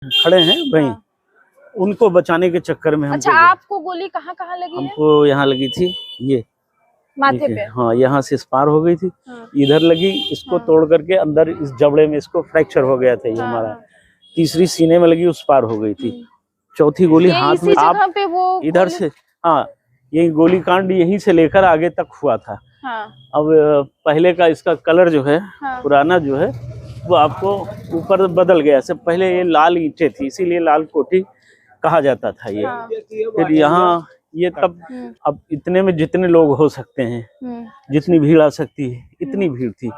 खड़े हैं वहीं। हाँ। उनको बचाने के चक्कर में अच्छा, आपको गोली कहाँ कहाँ लगी है? हमको यहाँ लगी थी, ये माथे पे। हाँ, यहाँ से पार हो गई थी। हाँ। इधर लगी, इसको तोड़ करके अंदर इस जबड़े में इसको फ्रैक्चर हो गया था ये हाँ, हमारा। हाँ। तीसरी सीने में लगी, उस पार हो गई थी। चौथी गोली हाथ में। इसी जगह पे वो इधर से, हाँ, यही गोली कांड यहीं से लेकर आगे तक हुआ था। हाँ। अब पहले का इसका कलर जो है, हाँ। पुराना जो है वो आपको ऊपर बदल गया। से पहले ये लाल ईंटें थी, इसीलिए लाल कोठी कहा जाता था ये। हाँ। फिर यहाँ ये तब, अब इतने में जितने लोग हो सकते हैं, जितनी भीड़ आ सकती है, इतनी भीड़ थी।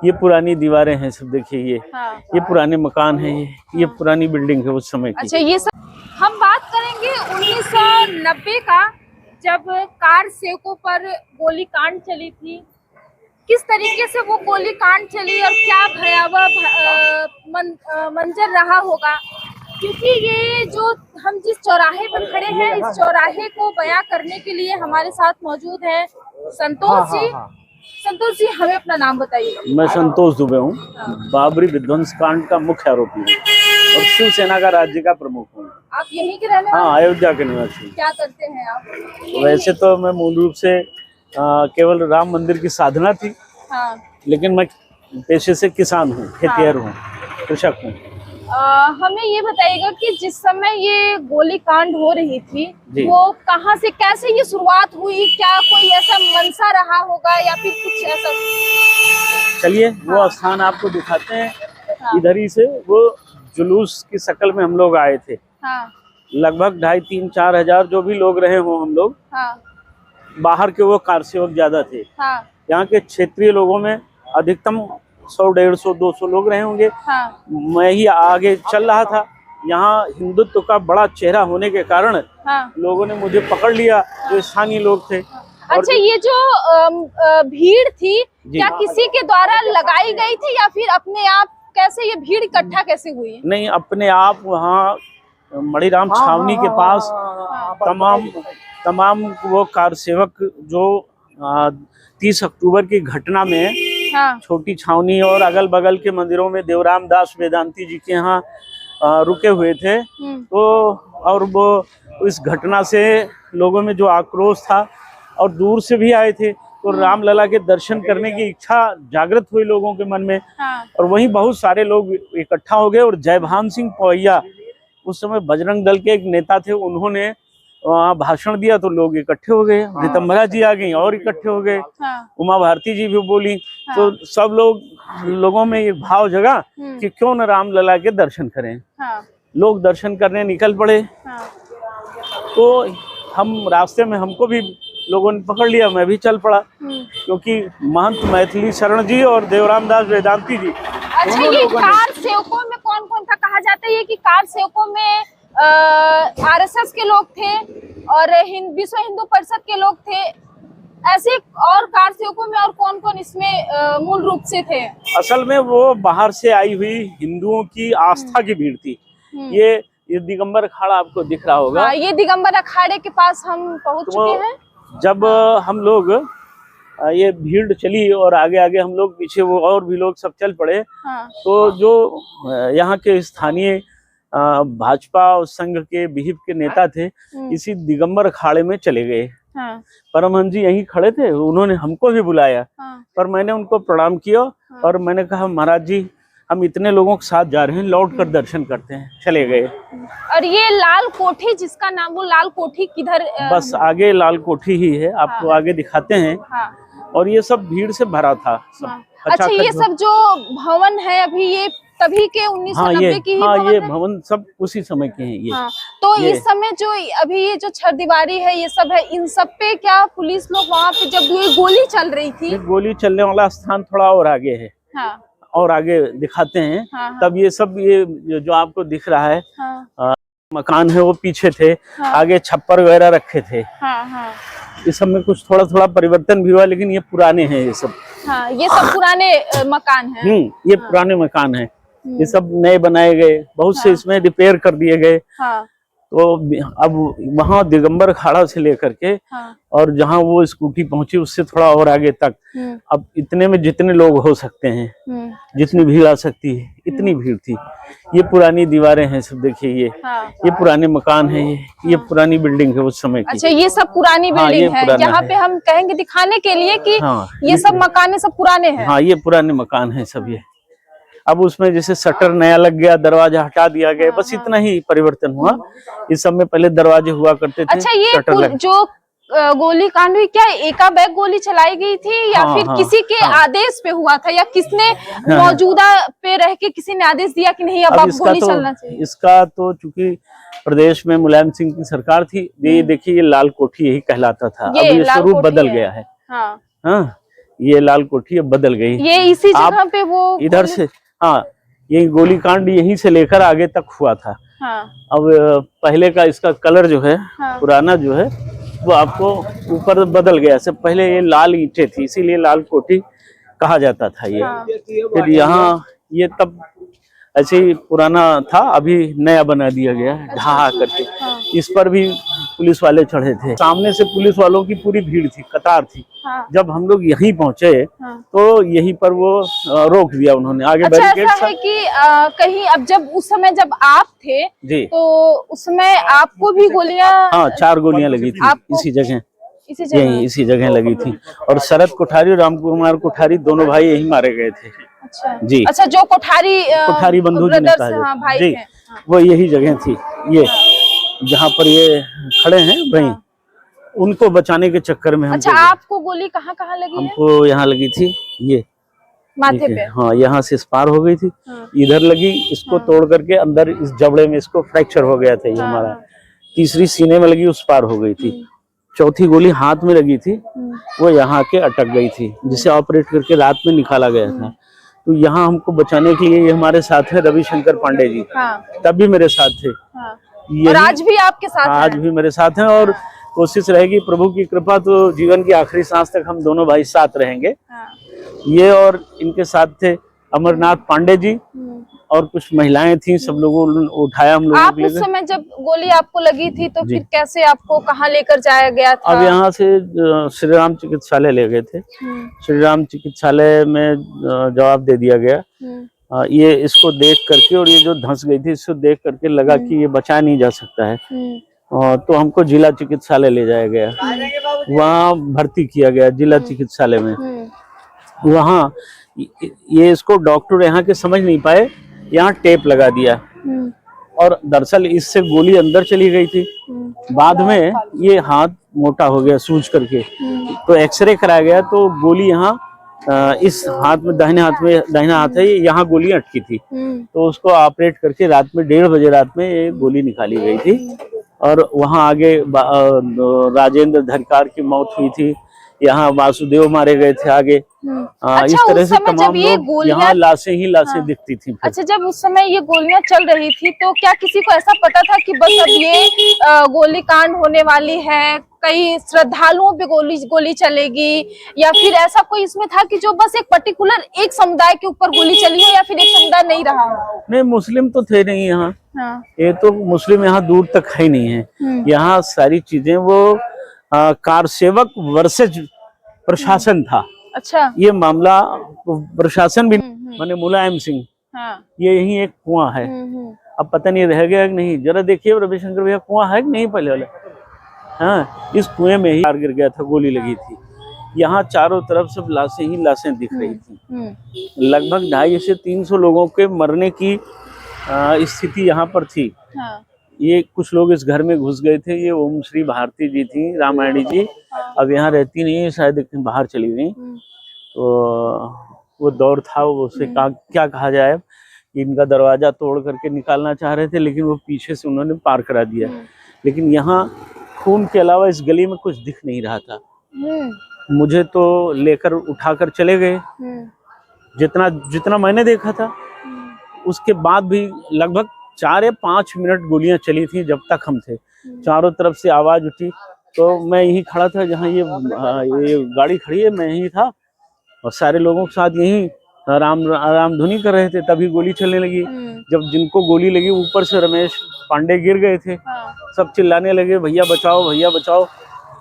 ये पुरानी दीवारें हैं सब, देखिए ये पुराने मकान है, ये पुरानी बिल्डिंग है उस समय की। अच्छा, ये सब हम बात करेंगे 1990 का, जब कार सेवकों पर गोली कांड चली थी। किस तरीके से वो गोली कांड चली और क्या भयावह मंजर रहा होगा, क्योंकि ये जो हम जिस चौराहे पर खड़े हैं, इस चौराहे को बयां करने के लिए हमारे साथ मौजूद है संतोष जी। संतोष जी, हमें अपना नाम बताइए। मैं संतोष दुबे हूँ, बाबरी विध्वंस कांड का मुख्य आरोपी हूँ और शिवसेना का राज्य का प्रमुख हूँ। आप यहीं के रहने वाले? हाँ, अयोध्या के निवासी। क्या करते हैं आप? वैसे तो मैं मूल रूप से केवल राम मंदिर की साधना थी। हाँ। लेकिन मैं पेशे से किसान हूँ, खेतिहर हूँ, कृषक हूँ। हमें ये बताइएगा कि जिस समय ये गोली कांड हो रही थी, वो कहाँ से, कैसे ये शुरुआत हुई? क्या कोई ऐसा मंशा रहा होगा या फिर कुछ ऐसा? चलिए, वो स्थान आपको दिखाते हैं। इधर ही से वो जुलूस की शक्ल में हम लोग आए थे। हाँ। लगभग 2500-4 हजार जो भी लोग रहे हों हम लोग। हाँ। बाहर के वो कार सेवक ज्यादा थे। हाँ। यहाँ के क्षेत्रीय लोगों में अधिकतम 100, 150, 200 लोग रहे होंगे। हाँ। मैं ही आगे चल रहा था। यहाँ हिंदुत्व का बड़ा चेहरा होने के कारण लोगों ने मुझे पकड़ लिया, जो स्थानीय लोग थे। अच्छा, ये जो भीड़ थी, क्या किसी के द्वारा लगाई गई थी या फिर अपने आप, कैसे ये भीड़ इकट्ठा कैसे हुई? नहीं, अपने आप वहाँ मणिराम छावनी के पास तमाम वो कार सेवक जो 30 अक्टूबर की घटना में छोटी छावनी और अगल बगल के मंदिरों में देवराम दास वेदांती जी के यहाँ रुके हुए थे। तो और वो इस घटना से लोगों में जो आक्रोश था, और दूर से भी आए थे, तो रामलला के दर्शन करने की इच्छा जागृत हुई लोगों के मन में। और वहीं बहुत सारे लोग इकट्ठा हो गए। और जयभान सिंह पवैया, उस समय बजरंग दल के एक नेता थे, उन्होंने वहाँ भाषण दिया तो लोग इकट्ठे हो गए। रितंभरा जी आ गई और इकट्ठे हो गए। उमा भारती जी भी बोली। तो सब लोगों में एक भाव जगा कि क्यों न रामलला के दर्शन करें। लोग दर्शन करने निकल पड़े। तो हम रास्ते में, हमको भी लोगों ने पकड़ लिया, मैं भी चल पड़ा, क्योंकि महंत मैथिली शरण जी और देवराम दास वेदांती जी। अच्छा, ये कार सेवकों में कौन कौन था? कहा जाता है कि कार सेवकों में आरएसएस के लोग थे और विश्व हिंदू परिषद के लोग थे। ऐसे और कार सेवकों में और कौन कौन इसमें मूल रूप से थे? असल में वो बाहर से आई हुई हिंदुओं की आस्था की भीड़ थी। ये दिगंबर अखाड़ा आपको दिख रहा होगा। ये दिगंबर अखाड़े के पास हम पहुंच चुके हैं। जब हम लोग ये भीड़ चली और आगे आगे हम लोग पीछे, वो और भी लोग सब चल पड़े। तो जो यहाँ के स्थानीय भाजपा और संघ के विहिप के नेता थे, इसी दिगंबर अखाड़े में चले गए। परमहंस जी यहीं खड़े थे, उन्होंने हमको भी बुलाया। पर मैंने उनको प्रणाम किया और मैंने कहा, महाराज जी, हम इतने लोगों के साथ जा रहे हैं, लौट कर दर्शन करते हैं। चले गए। और ये लाल कोठी, जिसका नाम, वो लाल कोठी किधर? बस आगे लाल कोठी ही है, आपको आगे दिखाते हैं। और ये सब भीड़ से भरा था सब। अच्छा, ये सब जो भवन है अभी, ये तभी के 1990 की ही भवन ये भवन सब उसी समय के हैं ये। तो इस समय जो अभी ये जो छरदीवारी है, ये सब है, इन सब पे क्या पुलिस लोग वहाँ पे, जब ये गोली चल रही थी? गोली चलने वाला स्थान थोड़ा और आगे है। और आगे दिखाते हैं। तब ये सब, ये जो आपको दिख रहा है मकान है, वो पीछे थे। आगे छप्पर वगैरह रखे थे। इस सब में कुछ थोड़ा थोड़ा परिवर्तन भी हुआ, लेकिन ये पुराने हैं ये सब। ये सब पुराने मकान हैं। ये पुराने मकान हैं। ये सब नए बनाए गए, बहुत से इसमें रिपेयर कर दिए गए। तो अब वहां दिगंबर अखाड़ा से लेकर के हाँ। और जहां वो स्कूटी पहुंची उससे थोड़ा और आगे तक, अब इतने में जितने लोग हो सकते हैं, जितनी भीड़ आ सकती है इतनी भीड़ थी। ये पुरानी दीवारें हैं सब, देखिए ये पुराने मकान है, ये पुरानी बिल्डिंग है उस समय की। अच्छा, ये सब पुरानी बिल्डिंग है, यहाँ पे हम कहेंगे दिखाने के लिए कि ये सब मकान सब पुराने हैं। हाँ, ये पुराने मकान है सब ये। अब उसमें जैसे शटर नया लग गया, दरवाजा हटा दिया गया, बस इतना ही परिवर्तन हुआ। इस सब में पहले दरवाजे हुआ करते थे। अच्छा, ये जो गोली कांड हुई, क्या एकाएक गोली चलाई गई थी या फिर किसी के आदेश पे हुआ था, या किसने मौजूदा पे रह के किसी ने आदेश दिया कि नहीं अब आप गोली चलना चाहिए? इसका तो चूंकि प्रदेश में मुलायम सिंह की सरकार थी, ये देखिए ये लाल कोठी यही कहलाता था, अब ये स्वरूप बदल गया है। हाँ, ये लाल कोठी अब बदल गई। ये इसी जगह पे वो इधर से, हाँ, ये गोली कांड यहीं से लेकर आगे तक हुआ था। अब पहले का इसका कलर जो है, पुराना जो है वो आपको ऊपर बदल गया। से पहले ये लाल ईंटें थी, इसीलिए लाल कोठी कहा जाता था ये। फिर यहाँ ये तब ऐसे ही पुराना था, अभी नया बना दिया गया है ढहा करके। इस पर भी पुलिस वाले चढ़े थे, सामने से पुलिस वालों की पूरी भीड़ थी, कतार थी। जब हम लोग यहीं पहुंचे तो यहीं पर वो रोक दिया उन्होंने, आगे बैरिकेड। ऐसा है कि कहीं अब जब उस समय जब आप थे जी, तो उस समय आपको भी गोलियां? हाँ, 4 गोलियां लगी थी इसी जगह, यही इसी जगह लगी थी। और शरद कोठारी और राम कुमार कोठारी दोनों भाई यही मारे गए थे। अच्छा जी, अच्छा, जो कोठारी बंधु जी ने कहा भाई जी, हैं। वो यही जगह थी, ये जहाँ पर ये खड़े हैं वहीं। उनको बचाने के चक्कर में अच्छा, आपको गोली कहाँ लगी? हमको यहाँ लगी थी, ये माथे पे। हाँ, यहाँ से इस पार हो गई थी, इधर लगी, इसको तोड़ करके अंदर इस जबड़े में इसको फ्रैक्चर हो गया था ये हमारा। तीसरी सीने में लगी, उस पार हो गई थी। चौथी गोली हाथ में लगी थी, वो यहाँ के अटक गई थी, जिसे ऑपरेट करके रात में निकाला गया था। तो यहाँ हमको बचाने के लिए ये हमारे साथ है रविशंकर पांडे जी, तब भी मेरे साथ थे। और आज भी आपके साथ हैं? आज भी मेरे साथ हैं, और कोशिश रहेगी प्रभु की कृपा तो जीवन की आखिरी सांस तक हम दोनों भाई साथ रहेंगे। ये और इनके साथ थे अमरनाथ पांडे जी और कुछ महिलाएं थी, सब लोगों ने उठाया हम लोगों आप उस समय जब गोली आपको लगी थी तो फिर कैसे आपको कहाँ लेकर जाया गया था? अब यहाँ से श्री राम चिकित्सालय ले गए थे। श्री राम चिकित्सालय में जवाब दे दिया गया। ये इसको देख करके, और ये जो धंस गई थी इसको देख करके लगा कि ये बचा नहीं जा सकता है, तो हमको जिला चिकित्सालय ले जाया गया, वहाँ भर्ती किया गया जिला चिकित्सालय में। वहाँ ये इसको डॉक्टर यहाँ के समझ नहीं पाए, यहाँ टेप लगा दिया, और दरअसल इससे गोली अंदर चली गई थी। बाद में ये हाथ मोटा हो गया सूज करके, तो एक्सरे कराया गया तो गोली यहाँ इस हाथ में, दाहिना हाथ है, यहाँ गोली अटकी थी। तो उसको ऑपरेट करके रात में 1:30 बजे रात में ये गोली निकाली गई थी। और वहाँ आगे राजेंद्र धरकार की मौत हुई थी, यहाँ वासुदेव मारे गए थे आगे। अच्छा, इस तरह से तमाम लोग, यहाँ लाशें ही लाशें दिखती थी। अच्छा, जब उस समय ये गोलियां चल रही थी तो क्या किसी को ऐसा पता था कि बस अब ये गोली कांड होने वाली है, कई श्रद्धालुओं पे गोली चलेगी, या फिर ऐसा कोई इसमें था कि जो बस एक पर्टिकुलर एक समुदाय के ऊपर गोली चली हो, या फिर एक समुदाय नहीं रहा हो? नहीं, मुस्लिम तो थे नहीं यहाँ। ये तो मुस्लिम यहाँ दूर तक है नहीं है। यहाँ सारी चीजें वो कार सेवक वर्सेज प्रशासन था। अच्छा, ये मामला प्रशासन भी माने मुलायम सिंह, ये यही एक कुआं है, अब पता नहीं रह गया कि नहीं। जरा देखिए रविशंकर भैया, कुआं है कि नहीं पहले वाला? हाँ, इस कुएं में ही गिर गया था, गोली लगी थी। यहाँ चारों तरफ सब लाशें ही लाशें दिख रही थी। लगभग 250 से 300 लोगों के मरने की स्थिति यहाँ पर थी। ये कुछ लोग इस घर में घुस गए थे। ये ओम श्री भारती जी थी, रामायणी जी, अब यहाँ रहती नहीं है, शायद बाहर चली गई। तो वो दौर था, वो उसे क्या कहा जाए, इनका दरवाजा तोड़ करके निकालना चाह रहे थे, लेकिन वो पीछे से उन्होंने पार करा दिया। लेकिन यहाँ खून के अलावा इस गली में कुछ दिख नहीं रहा था। मुझे तो लेकर उठाकर चले गए, जितना मैंने देखा था। उसके बाद भी लगभग 4 या 5 मिनट गोलियां चली थी जब तक हम थे। चारों तरफ से आवाज उठी, तो मैं यहीं खड़ा था जहां ये गाड़ी खड़ी है, मैं यहीं था, और सारे लोगों के साथ यहीं रामधुनी कर रहे थे, तभी गोली चलने लगी। जब जिनको गोली लगी ऊपर से रमेश पांडे गिर गए थे। सब चिल्लाने लगे भैया बचाओ भैया बचाओ।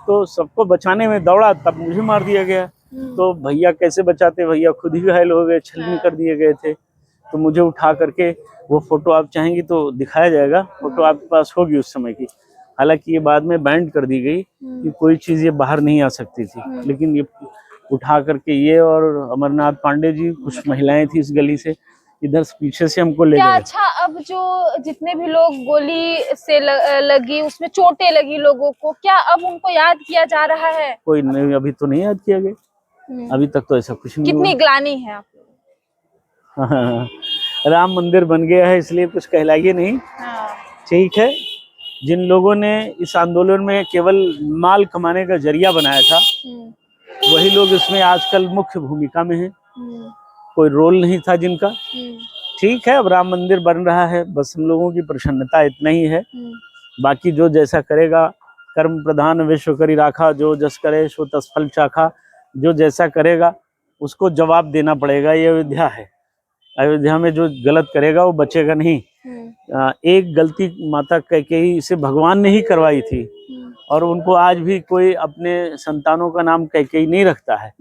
तो सबको बचाने में दौड़ा, तब मुझे मार दिया गया। तो भैया कैसे बचाते, भैया खुद ही घायल हो गए, छलनी कर दिए गए थे। तो मुझे उठा करके, वो फोटो आप चाहेंगी तो दिखाया जाएगा, फोटो आपके पास होगी उस समय की। हालांकि ये बाद में बैंड कर दी गई कि कोई चीज ये बाहर नहीं आ सकती थी, लेकिन ये उठा करके ये और अमरनाथ पांडे जी, कुछ महिलाएं थी इस गली से, इधर पीछे से हमको ले गए। अच्छा, अब जो जितने भी लोग गोली से लगी, उसमें चोटें लगी लोगों को, क्या अब उनको याद किया जा रहा है? कोई नहीं, अभी तो नहीं याद किया गया, अभी तक तो ऐसा कुछ नहीं। कितनी ग्लानि है आप लोगों को? राम मंदिर बन गया है इसलिए कुछ कहलाइए नहीं। ठीक है, जिन लोगों ने इस आंदोलन में केवल माल कमाने का जरिया बनाया था, वही लोग इसमें आजकल मुख्य भूमिका में हैं। कोई रोल नहीं था जिनका। ठीक है, अब राम मंदिर बन रहा है, बस हम लोगों की प्रसन्नता इतना ही है। बाकी जो जैसा करेगा, कर्म प्रधान विश्व करी राखा, जो जस करे सो तस फल चाखा। जो जैसा करेगा उसको जवाब देना पड़ेगा। ये अयोध्या है, अयोध्या में जो गलत करेगा वो बचेगा नहीं। एक गलती माता कैकेयी से भगवान ने ही करवाई थी, और उनको आज भी कोई अपने संतानों का नाम कैकेयी नहीं रखता है,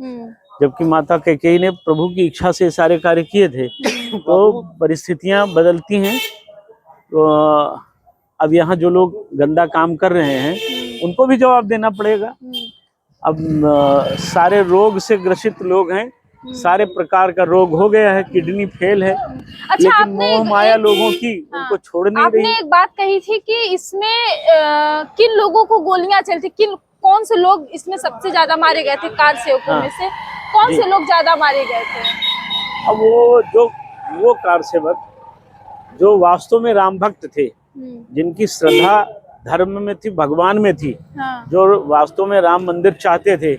जबकि माता कैकेयी ने प्रभु की इच्छा से सारे कार्य किए थे। तो परिस्थितियां बदलती हैं। तो अब यहाँ जो लोग गंदा काम कर रहे हैं उनको भी जवाब देना पड़ेगा। अब सारे रोग से ग्रसित लोग हैं, सारे प्रकार का रोग हो गया है, किडनी फेल है। अच्छा, लेकिन मोह माया लोगों की उनको छोड़ नहीं रही। आपने एक बात कही थी कि इसमें किन लोगों को गोलियां चलती, कौन से लोग इसमें सबसे ज्यादा मारे गए थे? कार सेवकों में से कौन से लोग ज्यादा मारे गए थे? अब वो कार सेवक जो वास्तव में राम भक्त थे, जिनकी श्रद्धा धर्म में थी, भगवान में थी, जो वास्तव में राम मंदिर चाहते थे,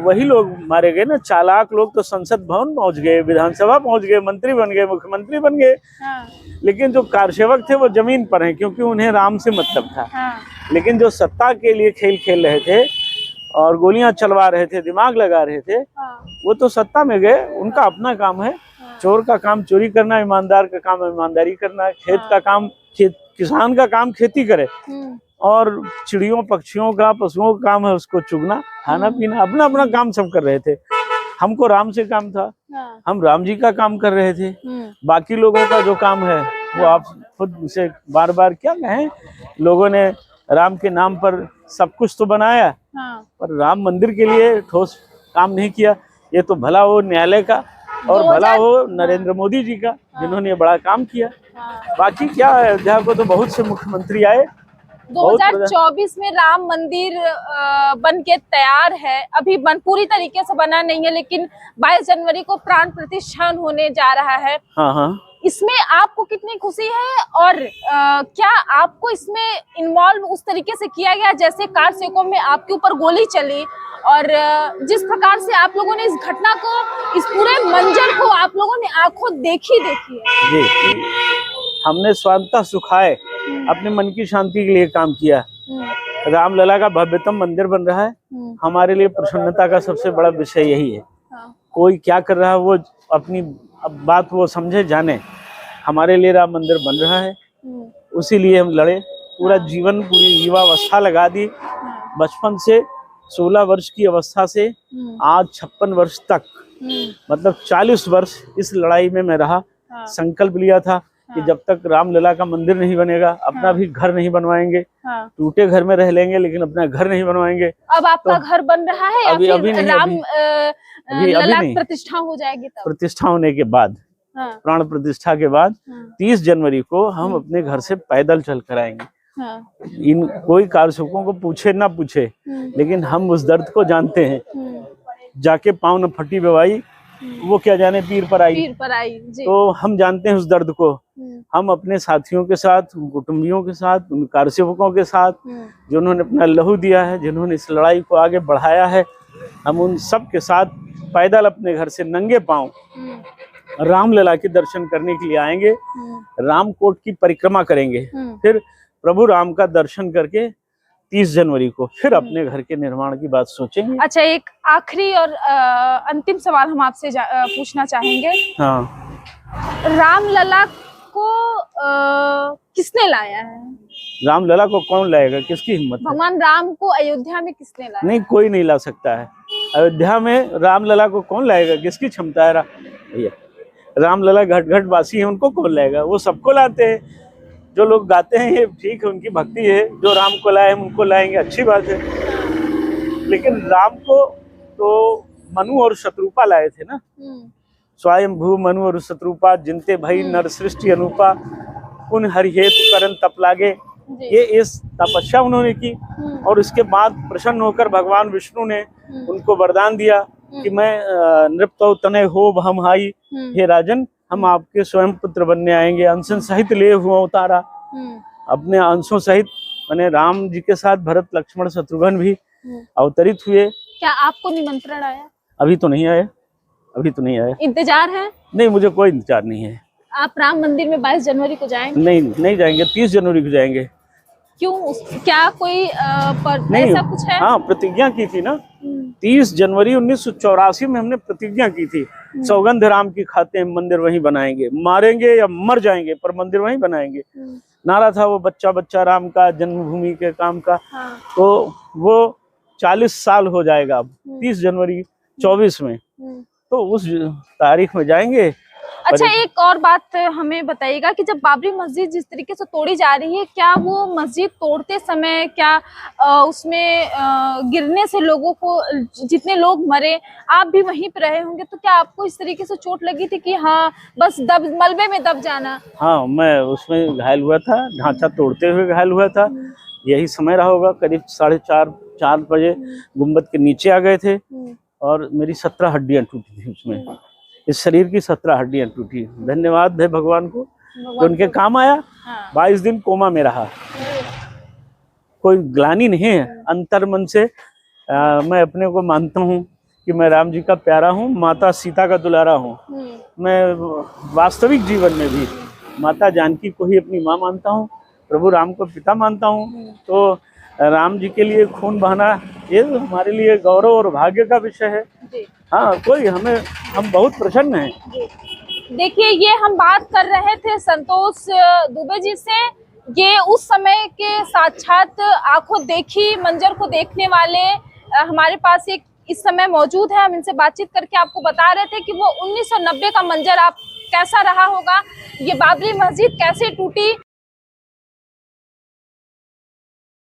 वही लोग मारे गए ना। चालाक लोग तो संसद भवन पहुंच गए, विधानसभा पहुंच गए, मंत्री बन गए, मुख्यमंत्री बन गए। लेकिन जो कारसेवक थे वो जमीन पर हैं, क्योंकि उन्हें राम से मतलब था। लेकिन जो सत्ता के लिए खेल खेल रहे थे और गोलियां चलवा रहे थे, दिमाग लगा रहे थे, वो तो सत्ता में गए। उनका अपना काम है, चोर का काम चोरी करना, ईमानदार का काम ईमानदारी करना, खेत का काम किसान का काम खेती करे, और चिड़ियों पक्षियों का, पशुओं का काम है उसको चुगना, खाना पीना, अपना अपना काम सब कर रहे थे। हमको राम से काम था, हम राम जी का काम कर रहे थे। बाकी लोगों का जो काम है वो आप खुद उसे बार बार क्या कहें, लोगों ने राम के नाम पर सब कुछ तो बनाया, पर राम मंदिर के लिए ठोस काम नहीं किया। ये तो भला हो न्यायालय का और भला हो नरेंद्र मोदी जी का, जिन्होंने ये बड़ा काम किया। बाकी क्या है, अयोध्या को तो बहुत से मुख्यमंत्री आए। 2024 में राम मंदिर बन के तैयार है, अभी पूरी तरीके से बना नहीं है, लेकिन 22 जनवरी को प्राण प्रतिष्ठा होने जा रहा है। हाँ। इसमें आपको कितनी खुशी है, और क्या आपको इसमें इन्वॉल्व उस तरीके से किया गया जैसे कार सेवकों में आपके ऊपर गोली चली, और जिस प्रकार से आप लोगों ने इस घटना को, इस पूरे मंजर को आप लोगों ने आंखों देखी है? जी, हमने स्वांतः सुखाए अपने मन की शांति के लिए काम किया। रामलला का भव्यतम मंदिर बन रहा है, हमारे लिए प्रसन्नता का सबसे बड़ा विषय यही है। कोई क्या कर रहा है वो अपनी बात वो समझे जाने, हमारे लिए राम मंदिर बन रहा है, उसी लिए हम लड़े। पूरा जीवन, पूरी युवावस्था लगा दी, बचपन से 16 वर्ष की अवस्था से आज 56 वर्ष तक, मतलब 40 वर्ष इस लड़ाई में मैं रहा। संकल्प लिया था कि जब तक रामलला का मंदिर नहीं बनेगा, अपना भी घर नहीं बनवाएंगे। टूटे घर में रह लेंगे लेकिन अपना घर नहीं बनवाएंगे। अब आपका घर बन रहा है या फिर रामलला प्रतिष्ठा हो जाएगी? प्रतिष्ठा होने के बाद, प्राण प्रतिष्ठा के बाद 30 जनवरी को हम अपने घर से पैदल चल कर आएंगे। इन कोई कारसेवकों को पूछे ना पूछे, लेकिन हम उस दर्द को जानते हैं। जाके पाँव न फटी बेवाई, वो क्या जाने पीर पर आई। तो हम जानते हैं उस दर्द को। हम अपने साथियों के साथ, कुटुंबियों के साथ, उन कारसेवकों के साथ जिन्होंने अपना लहू दिया है, जिन्होंने इस लड़ाई को आगे बढ़ाया है, हम उन सब के साथ पैदल अपने घर से नंगे पांव रामलला के दर्शन करने के लिए आएंगे। रामकोट की परिक्रमा करेंगे, फिर प्रभु राम का दर्शन करके 30 जनवरी को फिर अपने घर के निर्माण की बात सोचेंगे। अच्छा, एक आखिरी और अंतिम सवाल हम आपसे पूछना चाहेंगे। हाँ, रामलला को किसने लाया है? रामलला को कौन लाएगा, किसकी हिम्मत है? भगवान राम को अयोध्या में किसने लाया? नहीं, कोई नहीं ला सकता है। अयोध्या में रामलला को कौन लाएगा, किसकी क्षमता है? भैया, रामलला घट घट वासी है, उनको कौन लाएगा? वो सबको लाते हैं। जो लोग गाते हैं ये ठीक है, उनकी भक्ति है, जो राम को लाए हम उनको लाएंगे, अच्छी बात है। लेकिन राम को तो मनु और शत्रुपा लाए थे ना। स्वयं भू मनु और शत्रुपा जिनते भई नर सृष्टि अनुपा, उन हरिहेतु करन तप लागे। ये इस तपस्या उन्होंने की और इसके बाद प्रसन्न होकर भगवान विष्णु ने उनको वरदान दिया कि मैं नृपतौ तनय हो हम हाई, हे राजन हम आपके स्वयं पुत्र बनने आएंगे। अंशन सहित ले हुआ उतारा, अपने अंशों सहित मैंने राम जी के साथ भरत लक्ष्मण शत्रुघ्न भी अवतरित हुए। क्या आपको निमंत्रण आया? अभी तो नहीं आया, अभी तो नहीं आया। इंतजार है? नहीं, मुझे कोई इंतजार नहीं है। आप राम मंदिर में 22 जनवरी को जाएंगे? नहीं जाएंगे, 30 जनवरी को जाएंगे। क्यों? क्या कोई ऐसा कुछ है? हाँ, प्रतिज्ञा की थी ना। 30 जनवरी 1984 में हमने प्रतिज्ञा की थी, सौगंध राम की खाते हैं, मंदिर वहीं बनाएंगे, मारेंगे या मर जाएंगे पर मंदिर वहीं बनाएंगे। नारा था वो बच्चा बच्चा राम का, जन्मभूमि के काम का। हाँ। तो वो 40 साल हो जाएगा अब 30 जनवरी 24 में, तो उस तारीख में जाएंगे। अच्छा, एक और बात हमें बताइएगा कि जब बाबरी मस्जिद जिस तरीके से तोड़ी जा रही है, क्या वो मस्जिद तोड़ते समय क्या उसमें गिरने से लोगों को, जितने लोग मरे, आप भी वहीं पर रहे होंगे, तो क्या आपको इस तरीके से चोट लगी थी कि हाँ बस मलबे में दब जाना? हाँ, मैं उसमें घायल हुआ था, ढांचा तोड़ते हुए घायल हुआ था। यही समय रहा होगा, करीब 4:30 बजे गुम्बद के नीचे आ गए थे और मेरी 17 हड्डियां टूटी थी उसमें। इस शरीर की 17 हड्डियां टूटी। धन्यवाद है भगवान को, तो उनके काम आया। 22 दिन कोमा में रहा, कोई ग्लानि नहीं है अंतर मन से। मैं अपने को मानता हूँ कि मैं राम जी का प्यारा हूँ, माता सीता का दुलारा हूँ। मैं वास्तविक जीवन में भी माता जानकी को ही अपनी माँ मानता हूँ, प्रभु राम को पिता मानता हूँ। तो राम जी के लिए खून बहाना ये हमारे लिए गौरव और भाग्य का विषय है। हाँ, हम बहुत प्रसन्न हैं। देखिए, ये हम बात कर रहे थे संतोष दुबे जी से। ये उस समय के साक्षात आंखों देखी मंजर को देखने वाले हमारे पास एक इस समय मौजूद है। हम इनसे बातचीत करके आपको बता रहे थे कि वो 1990 का मंजर आप कैसा रहा होगा, ये बाबरी मस्जिद कैसे टूटी